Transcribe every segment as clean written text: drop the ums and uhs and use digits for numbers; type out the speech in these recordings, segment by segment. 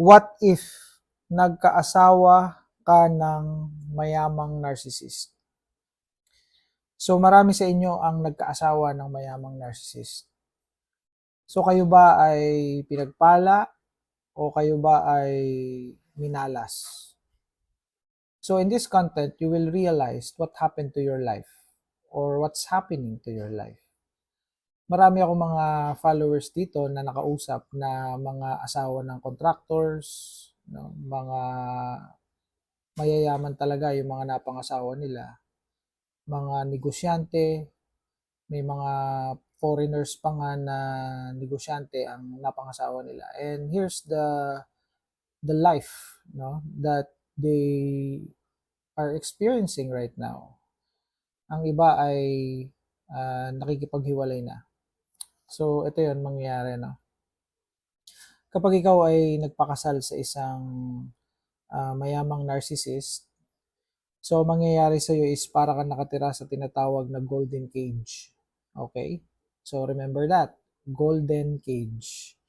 What if nagkaasawa ka ng mayamang narcissist? So marami sa inyo ang nagkaasawa ng mayamang narcissist. So kayo ba ay pinagpala o kayo ba ay minalas? So in this content, you will realize what happened to your life or what's happening to your life. Marami akong mga followers dito na nakausap na mga asawa ng contractors, no, mga mayayaman talaga yung mga napangasawa nila, mga negosyante, may mga foreigners pa nga na negosyante ang napangasawa nila. And here's the life, no, that they are experiencing right now. Ang iba ay nakikipaghiwalay na. So ito 'yon mangyayari, no. Kapag ikaw ay nagpakasal sa isang mayamang narcissist, so mangyayari sa iyo is para kang nakatira sa tinatawag na golden cage. Okay? So remember that, golden cage.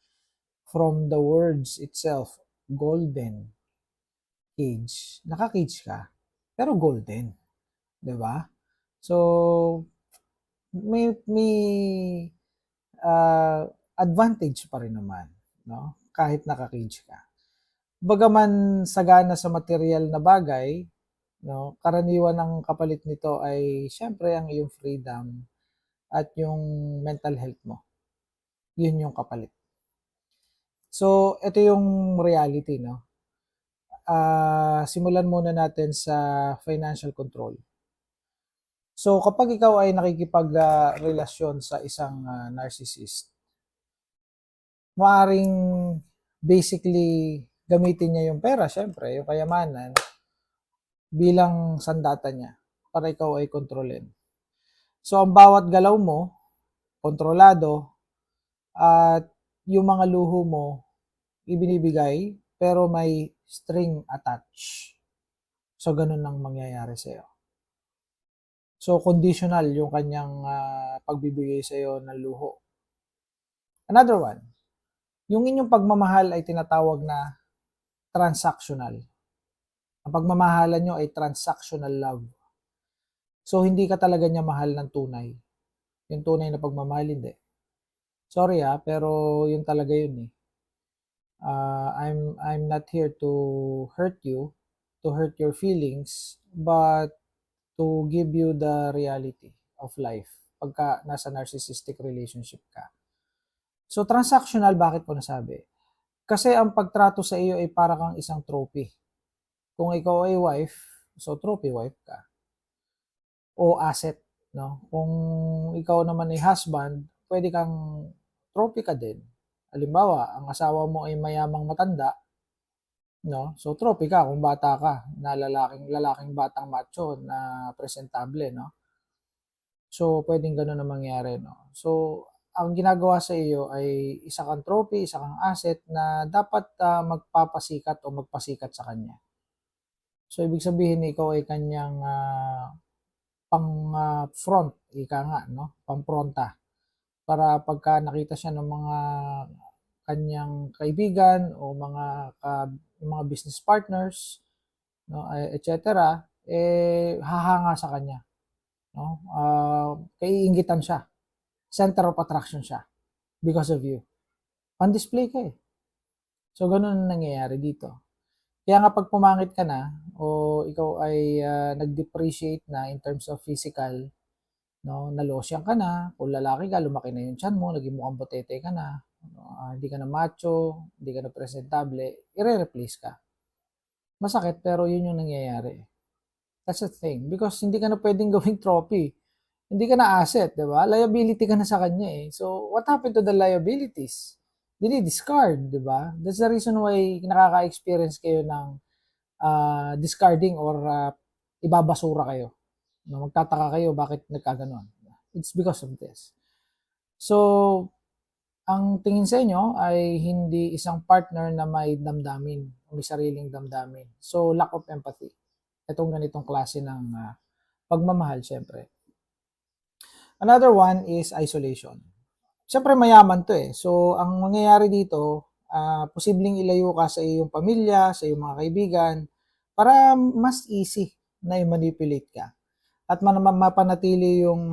From the words itself, golden cage. Naka-cage ka, pero golden, 'di ba? So may advantage pa rin naman, no? Kahit naka-cage ka. Bagaman sagana sa material na bagay, no, karaniwan ang kapalit nito ay siyempre ang iyong freedom at yung mental health mo. Yun yung kapalit. So, ito yung reality, no? Simulan muna natin sa financial control. So, kapag ikaw ay nakikipag-relasyon sa isang narcissist, maaring basically gamitin niya yung pera, syempre, yung kayamanan, bilang sandata niya para ikaw ay kontrolin. So, ang bawat galaw mo, kontrolado, at yung mga luho mo, ibinibigay, pero may string attached. So, ganun ang mangyayari sa'yo. So, conditional yung kanyang pagbibigay sa'yo ng luho. Another one, yung inyong pagmamahal ay tinatawag na transactional. Ang pagmamahalan nyo ay transactional love. So, hindi ka talaga niya mahal ng tunay. Yung tunay na pagmamahal, hindi. Sorry pero yun talaga yun eh. I'm not here to hurt you, to hurt your feelings, but to give you the reality of life pagka nasa narcissistic relationship ka. So, transactional, bakit ko nasabi? Kasi ang pagtrato sa iyo ay para kang isang trophy. Kung ikaw ay wife, so trophy wife ka. O asset, no? Kung ikaw naman ay husband, pwede kang trophy ka din. Halimbawa, ang asawa mo ay mayamang matanda, no? So trophy ka kung bata ka, na lalaking batang macho na presentable, no? So pwedeng gano'n ang mangyari, no? So ang ginagawa sa iyo ay isa kang trophy, isa kang asset na dapat magpapasikat o magpasikat sa kanya. So ibig sabihin ikaw ay kanyang pang front, ika nga, no? Pampronta. Para pagka nakita siya ng mga kanyang kaibigan o mga business partners, no, etc., hahanga sa kanya, no? Kaiingitan siya. Center of attraction siya because of you. On-display ka eh. So, ganun ang nangyayari dito. Kaya nga pag pumangit ka na o ikaw ay nag-depreciate na in terms of physical, no, nalosyan ka na, kung lalaki ka, lumaki na yung tiyan mo, naging mukhang botete ka na, hindi ka na macho, hindi ka na presentable, i-replace ka. Masakit pero yun yung nangyayari. That's the thing. Because hindi ka na pwedeng gawing trophy. Hindi ka na asset, di ba? Liability ka na sa kanya eh. So, what happened to the liabilities? Dini-discard, di ba? That's the reason why nakaka-experience kayo ng discarding or ibabasura kayo. No, magtataka kayo bakit nagkaganon. It's because of this. So, ang tingin sa inyo ay hindi isang partner na may damdamin, may sariling damdamin. So, lack of empathy. Itong ganitong klase ng pagmamahal, syempre. Another one is isolation. Syempre, mayaman to eh. So, ang mangyayari dito, posibleng ilayo ka sa iyong pamilya, sa iyong mga kaibigan, para mas easy na i-manipulate ka at mapanatili yung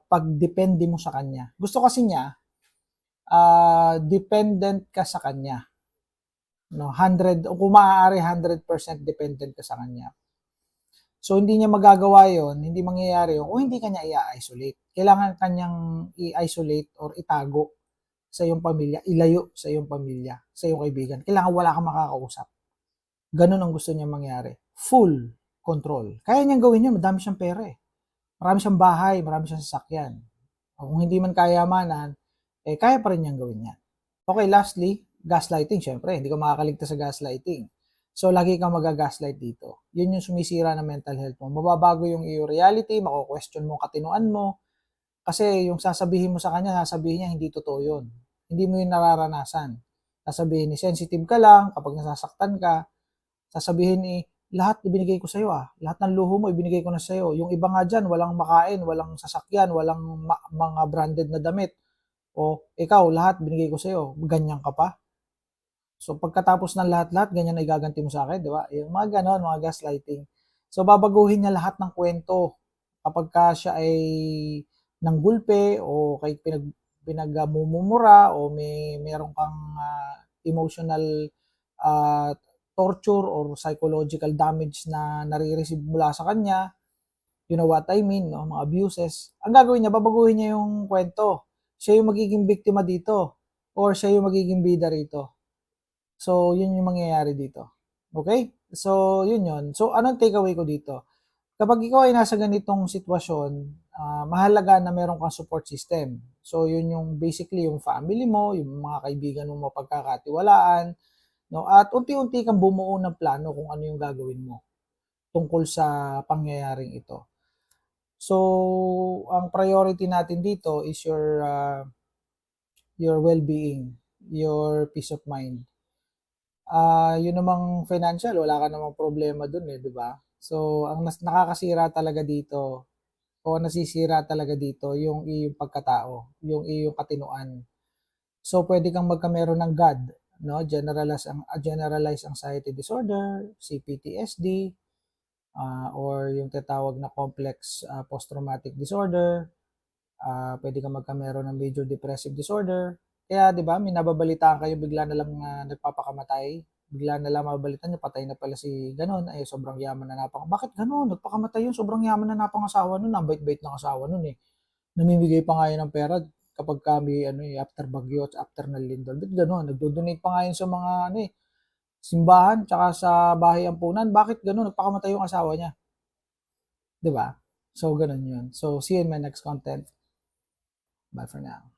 pagdepende mo sa kanya. Gusto kasi niya, dependent ka sa kanya. No, 100, o kung maaari, 100% dependent ka sa kanya. So, hindi niya magagawa yon, hindi mangyayari yun kung hindi kanya i-isolate. Kailangan kanyang i-isolate or itago sa iyong pamilya, ilayo sa iyong pamilya, sa iyong kaibigan. Kailangan wala kang makakausap. Ganun ang gusto niya mangyari. Full control. Kaya niyang gawin yun, madami siyang pera eh. Marami siyang bahay, marami siyang sasakyan. O kung hindi man kayamanan, kaya pa rin niyang gawin yan. Okay, lastly, gaslighting. Syempre, hindi ka makakaligtas sa gaslighting. So, lagi kang magagaslight dito. Yun yung sumisira ng mental health mo. Mababago yung iyong reality, mako-question mo katinuan mo. Kasi yung sasabihin mo sa kanya, sasabihin niya, hindi totoo yun. Hindi mo yun nararanasan. Sasabihin ni sensitive ka lang, kapag nasasaktan ka, sasabihin ni, lahat ibinigay ko sa'yo Lahat ng luho mo ibinigay ko na sa'yo. Yung iba nga dyan, walang makain, walang sasakyan, walang mga branded na damit. O ikaw, lahat binigay ko sa'yo. Ganyan ka pa. So pagkatapos ng lahat-lahat, ganyan na igaganti mo sa akin, di ba? Yung mga ganon, mga gaslighting. So babaguhin niya lahat ng kwento kapag ka siya ay nanggulpe o kay pinagmumura o meron kang emotional torture or psychological damage na nare-receive mula sa kanya. You know what I mean, no? Mga abuses. Ang gagawin niya, babaguhin niya yung kwento. Siya yung magiging biktima dito or siya yung magiging bida rito. So, yun yung mangyayari dito. Okay? So, yun. So, anong takeaway ko dito? Kapag ikaw ay nasa ganitong sitwasyon, mahalaga na meron kang support system. So, yun yung basically yung family mo, yung mga kaibigan mo mapagkakatiwalaan, no? At unti-unti kang bumuo ng plano kung ano yung gagawin mo tungkol sa pangyayaring ito. So, ang priority natin dito is your well-being, your peace of mind. Yun namang financial, wala ka namang problema dun di ba? So, ang nakakasira talaga dito o nasisira talaga dito yung iyong pagkatao, yung iyong katinuan. So, pwede kang magkameron ng GAD, no? Generalized anxiety disorder, CPTSD, or yung tatawag na complex post-traumatic disorder. Pwede kang magkameron ng major depressive disorder. Kaya 'di ba, may nababalitaan kayo bigla na lang nagpapakamatay, bigla na lang mababalitaan niyo patay na pala si gano'n, ay sobrang yaman na bakit gano'n? Nagpakamatay yun, sobrang yaman na asawa nun, ang bait-bait ng asawa nun eh. Namimigay pa nga yun ng pera kapag kami after bagyo at after ng lindol. Ba't gano'n? Nagdo-donate pa nga yun sa mga simbahan tsaka sa bahay ampunan. Bakit gano'n? Nagpakamatay yung asawa niya. 'Di ba? So, ganun yun. So, see you in my next content. Bye for now.